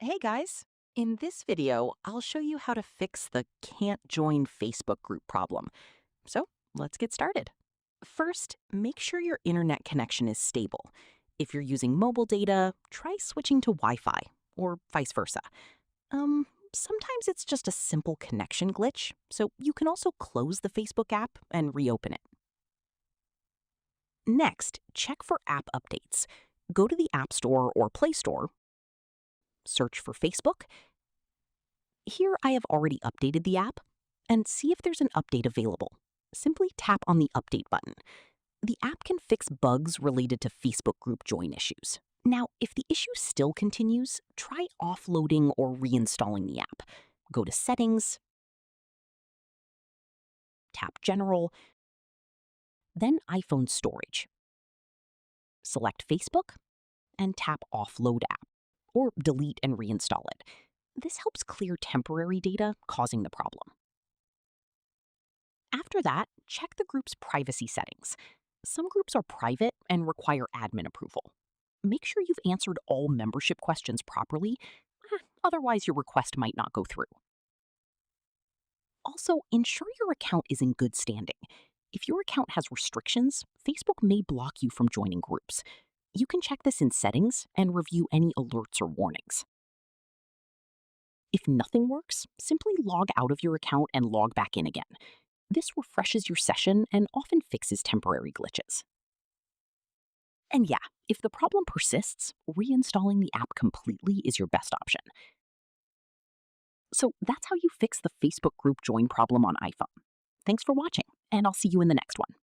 Hey guys! In this video, I'll show you how to fix the can't join Facebook group problem. So let's get started. First, make sure your internet connection is stable. If you're using mobile data, try switching to Wi-Fi or vice versa. Sometimes it's just a simple connection glitch, so you can also close the Facebook app and reopen it. Next, check for app updates. Go to the App Store or Play Store, search for Facebook. Here I have already updated the app, and see if there's an update available. Simply tap on the Update button. The app can fix bugs related to Facebook group join issues. Now, if the issue still continues, try offloading or reinstalling the app. Go to Settings, tap General, then iPhone Storage. Select Facebook, and tap Offload App, or delete and reinstall it. This helps clear temporary data causing the problem. After that, check the group's privacy settings. Some groups are private and require admin approval. Make sure you've answered all membership questions properly, otherwise your request might not go through. Also, ensure your account is in good standing. If your account has restrictions, Facebook may block you from joining groups. You can check this in Settings and review any alerts or warnings. If nothing works, simply log out of your account and log back in again. This refreshes your session and often fixes temporary glitches. And yeah, if the problem persists, reinstalling the app completely is your best option. So that's how you fix the Facebook group join problem on iPhone. Thanks for watching, and I'll see you in the next one.